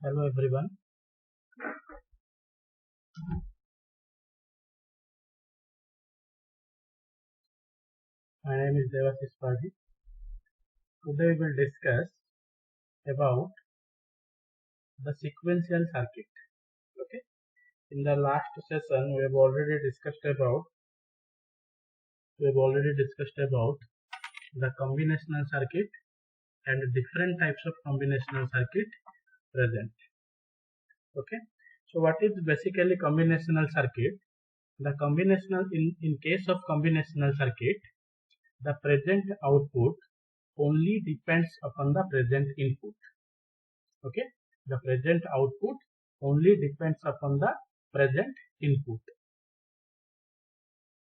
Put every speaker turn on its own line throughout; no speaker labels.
Hello everyone. My name is Devashish Padi. Today we will discuss about the sequential circuit. Okay. In the last session we have already discussed about the combinational circuit and different types of combinational circuit present. Okay. So what is basically combinational circuit? The combinational in case of combinational circuit, the present output only depends upon the present input. Okay, the present output only depends upon the present input.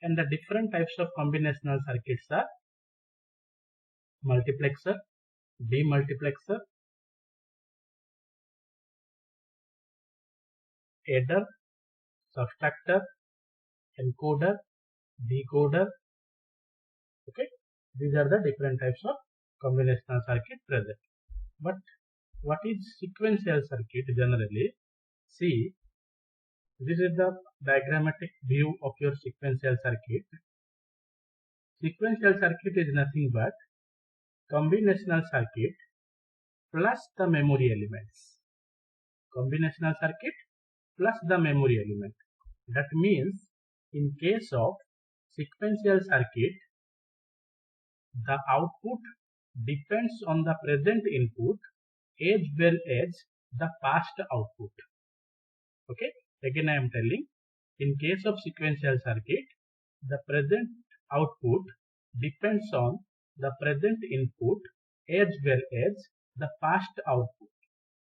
And the different types of combinational circuits are multiplexer, demultiplexer, adder, subtractor, encoder, decoder. Okay, these are the different types of combinational circuit present. But what is sequential circuit generally? See, this is the diagrammatic view of your sequential circuit. Sequential circuit is nothing but combinational circuit plus the memory elements. Combinational circuit plus the memory element. That means in case of sequential circuit, the output depends on the present input as well as the past output. Okay, again I am telling, in case of sequential circuit, the present output depends on the present input as well as the past output,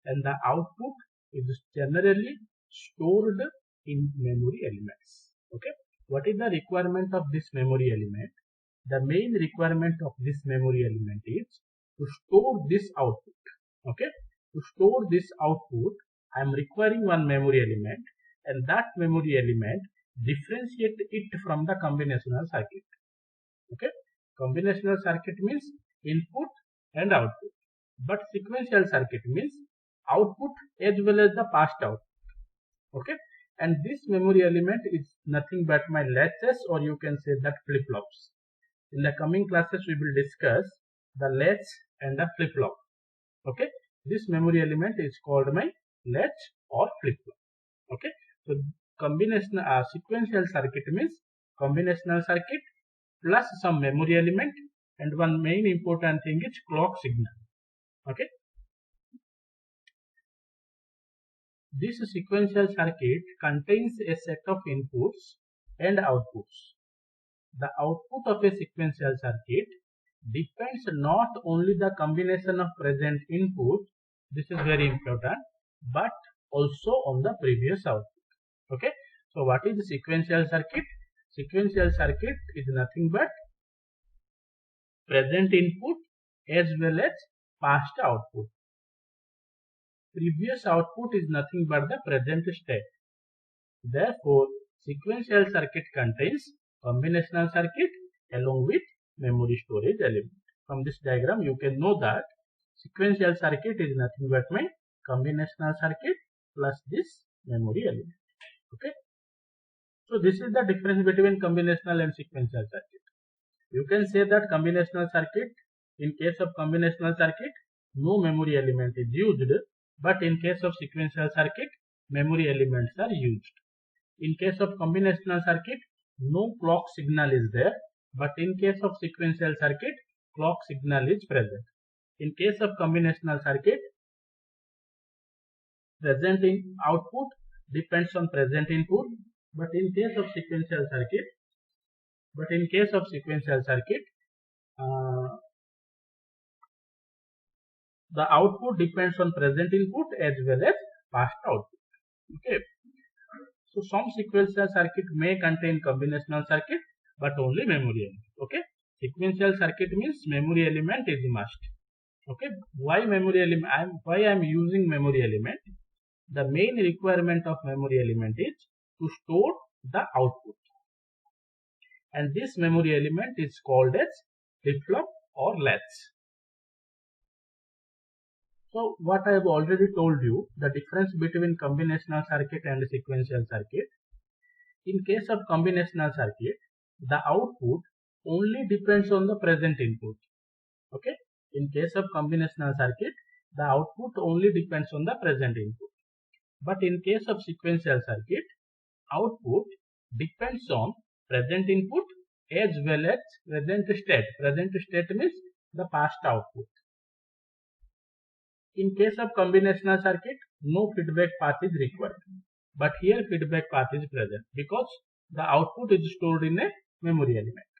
and the output is generally stored in memory elements. Okay, what is the requirement of this memory element? The main requirement of this memory element is to store this output. Okay, to store this output, I am requiring one memory element, and that memory element differentiate it from the combinational circuit. Okay, combinational circuit means input and output, but sequential circuit means output as well as the past output. Okay, and this memory element is nothing but my latches, or you can say that flip-flops. In the coming classes we will discuss the latch and the flip-flop. Okay, this memory element is called my latch or flip-flop. Okay, so sequential circuit means combinational circuit plus some memory element, and one main important thing is clock signal. Okay, this sequential circuit contains a set of inputs and outputs. The output of a sequential circuit depends not only the combination of present input, this is very important, but also on the previous output. Okay, so what is the sequential circuit? Sequential circuit is nothing but present input as well as past output. Previous output is nothing but the present state. Therefore, sequential circuit contains combinational circuit along with memory storage element. From this diagram, you can know that sequential circuit is nothing but my combinational circuit plus this memory element. Okay. So this is the difference between combinational and sequential circuit. You can say that combinational circuit, in case of combinational circuit, no memory element is used, but in case of sequential circuit, memory elements are used. In case of combinational circuit, no clock signal is there, but in case of sequential circuit, clock signal is present. In case of combinational circuit, present in output depends on present input, but in case of sequential circuit, the output depends on present input as well as past output. Okay. So some sequential circuit may contain combinational circuit, but only memory element. Okay. Sequential circuit means memory element is must. Okay. Why memory element? Why I am using memory element? The main requirement of memory element is to store the output, and this memory element is called as flip-flop or latch. So what I have already told you, the difference between combinational circuit and sequential circuit. In case of combinational circuit, the output only depends on the present input. Okay. In case of combinational circuit, the output only depends on the present input. But in case of sequential circuit, output depends on present input as well as present state. Present state means the past output. In case of combinational circuit, no feedback path is required. But here feedback path is present because the output is stored in a memory element.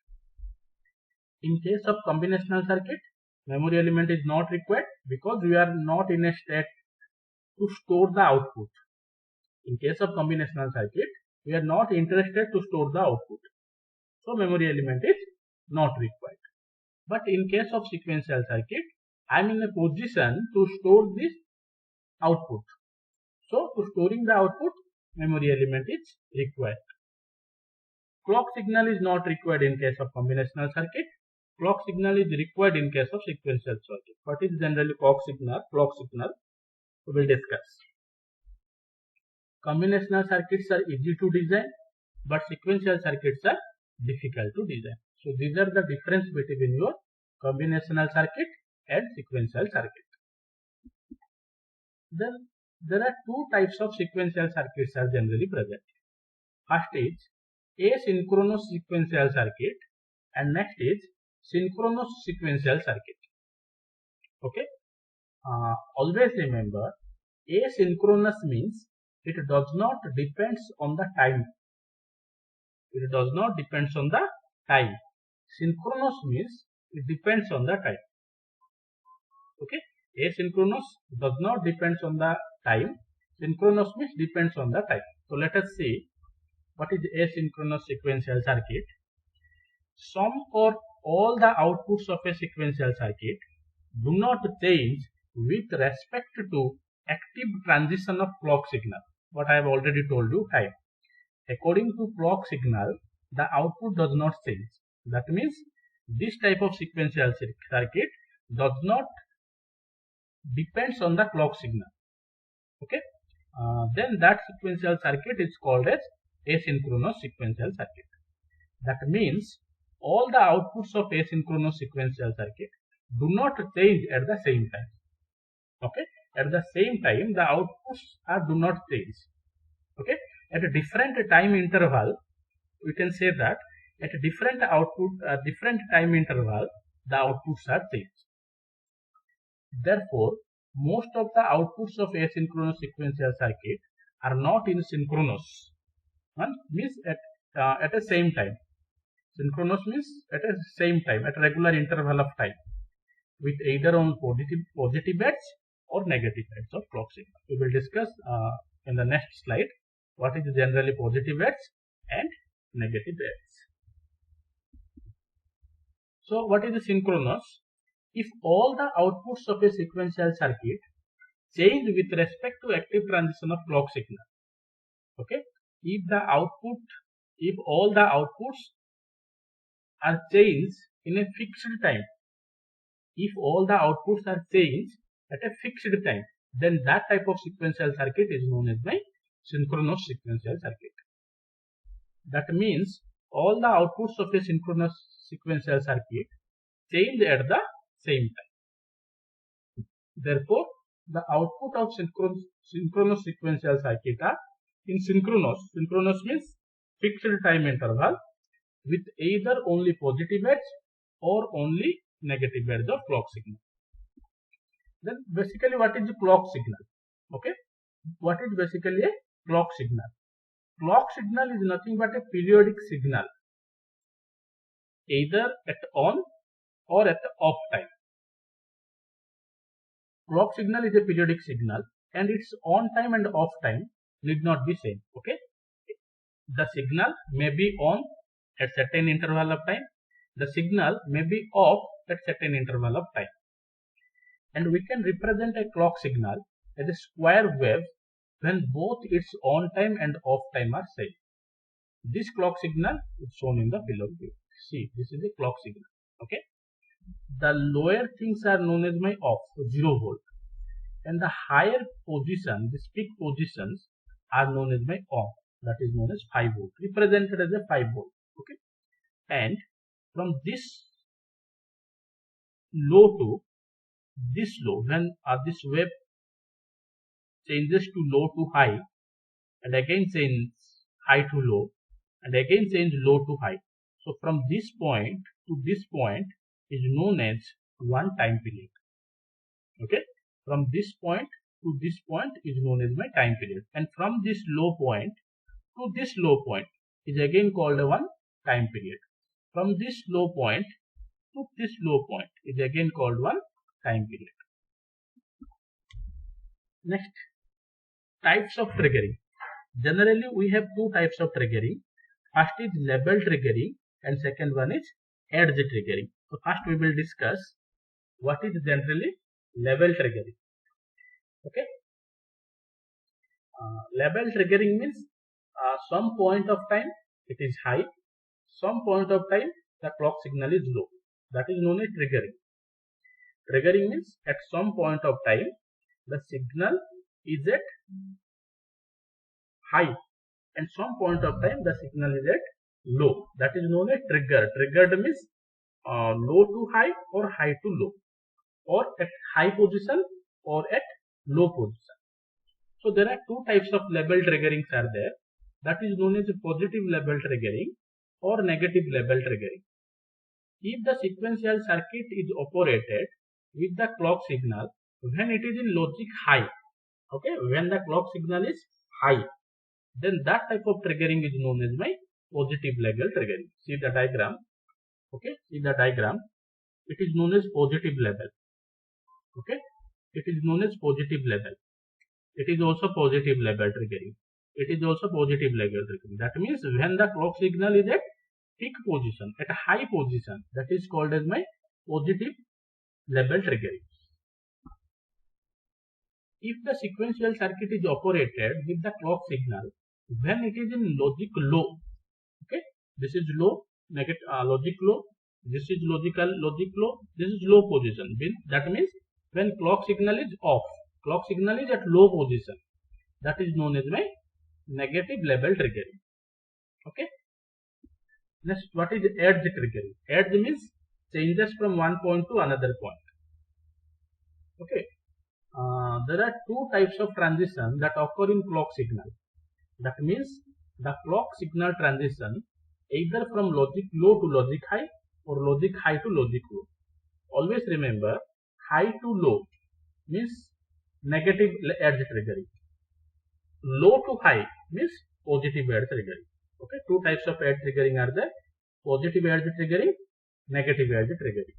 In case of combinational circuit, memory element is not required because we are not in a state to store the output. In case of combinational circuit, we are not interested to store the output. So memory element is not required. But in case of sequential circuit, I am in a position to store this output. So to storing the output, memory element is required. Clock signal is not required in case of combinational circuit. Clock signal is required in case of sequential circuit. What is generally clock signal? We will discuss. Combinational circuits are easy to design, but sequential circuits are difficult to design. So these are the difference between your combinational circuit and sequential circuit. Then there are two types of sequential circuits are generally present. First is asynchronous sequential circuit and next is synchronous sequential circuit. Okay. Always remember, asynchronous means it does not depends on the time. It does not depends on the time. Synchronous means it depends on the time. Okay. Asynchronous does not depends on the time. Synchronous means depends on the time. So let us see what is asynchronous sequential circuit. Some or all the outputs of a sequential circuit do not change with respect to active transition of clock signal. What I have already told you, time. According to clock signal, the output does not change. That means this type of sequential circuit does not depends on the clock signal. Okay. Then that sequential circuit is called as asynchronous sequential circuit. That means all the outputs of asynchronous sequential circuit do not change at the same time. Okay. At the same time, the outputs do not change. Okay. At a different time interval, we can say that at a different different time interval, the outputs are changed. Therefore, most of the outputs of asynchronous sequential circuit are not in synchronous. One means at the same time. Synchronous means at a same time, at a regular interval of time, with either on positive edge or negative edge of clock signal. We will discuss in the next slide what is generally positive edge and negative edge. So what is the synchronous? If all the outputs of a sequential circuit change with respect to active transition of clock signal. Okay. If all the outputs are changed in a fixed time, if all the outputs are changed at a fixed time, then that type of sequential circuit is known as my synchronous sequential circuit. That means all the outputs of a synchronous sequential circuit change at the same time. Therefore, the output of synchronous sequential circuit are in synchronous. Synchronous means fixed time interval with either only positive edge or only negative edge of clock signal. Then basically what is the clock signal? Okay. What is basically a clock signal? Clock signal is nothing but a periodic signal, either at on or at the off time. Clock signal is a periodic signal and its on time and off time need not be same. Okay. The signal may be on at certain interval of time. The signal may be off at certain interval of time. And we can represent a clock signal as a square wave when both its on time and off time are same. This clock signal is shown in the below view. See, this is a clock signal. Okay. The lower things are known as my off, so 0 volt. and the higher position, these peak positions are known as my on. That is known as 5 volt, represented as a 5 volt. Okay, and from this low to this low, when this wave changes to low to high, and again change high to low, and again change low to high. So from this point to this point is known as one time period. Okay, from this point to this point is known as my time period, and from this low point to this low point is again called a one time period. From this low point to this low point is again called one time period. Next, types of triggering. Generally, we have two types of triggering. First is level triggering and second one is edge triggering. So first we will discuss what is generally level triggering. Okay. Level triggering means some point of time it is high, some point of time the clock signal is low. That is known as triggering. Triggering means at some point of time the signal is at high and some point of time the signal is at low. That is known as trigger. Triggered means low to high or high to low, or at high position or at low position. So there are two types of level triggerings are there. That is known as positive level triggering or negative level triggering. If the sequential circuit is operated with the clock signal when it is in logic high, okay, when the clock signal is high, then that type of triggering is known as my positive level triggering. See the diagram. Okay, see the diagram. It is known as positive level. Okay, it is known as positive level. It is also positive level triggering. It is also positive level triggering. That means when the clock signal is at peak position, at a high position, that is called as my positive level triggering. If the sequential circuit is operated with the clock signal when it is in logic low, okay, this is low, negative logic low, this is logic low, this is low position. That means when clock signal is off, clock signal is at low position, that is known as my negative level triggering. Okay. Next, what is edge triggering? Edge means changes from one point to another point. Okay. There are two types of transition that occur in clock signal. That means the clock signal transition either from logic low to logic high or logic high to logic low. Always remember, high to low means negative edge triggering. Low to high means positive edge triggering. Okay, two types of edge triggering are there: positive edge triggering, negative edge triggering.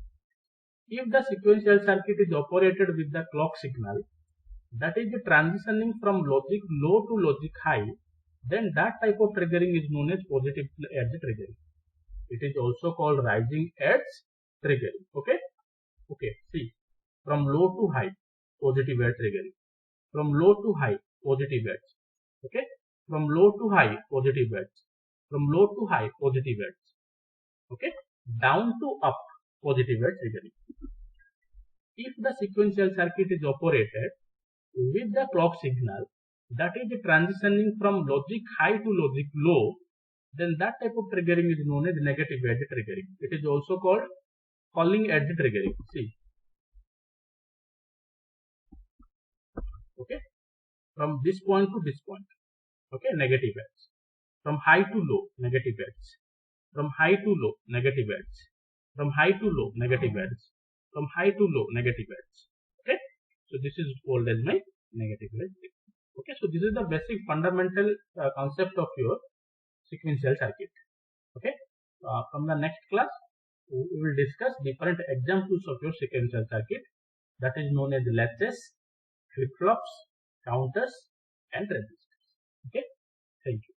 If the sequential circuit is operated with the clock signal that is transitioning from logic low to logic high, then that type of triggering is known as positive edge triggering. It is also called rising edge triggering. Okay. Okay. See, from low to high, positive edge triggering. From low to high, positive edge. Okay. From low to high, positive edge. From low to high, positive edge. Okay. Down to up, positive edge triggering. If the sequential circuit is operated with the clock signal that is transitioning from logic high to logic low, then that type of triggering is known as negative edge triggering. It is also called falling edge triggering. See. Okay. From this point to this point. Okay. Negative edge. From high to low, negative edge. From high to low, negative edge. From high to low, negative edge. From high to low, negative edge. Okay. So this is called as my negative edge. Okay. So this is the basic fundamental concept of your sequential circuit. Okay. From the next class, we will discuss different examples of your sequential circuit, that is known as latches, flip-flops, counters, and resistors. Okay. Thank you.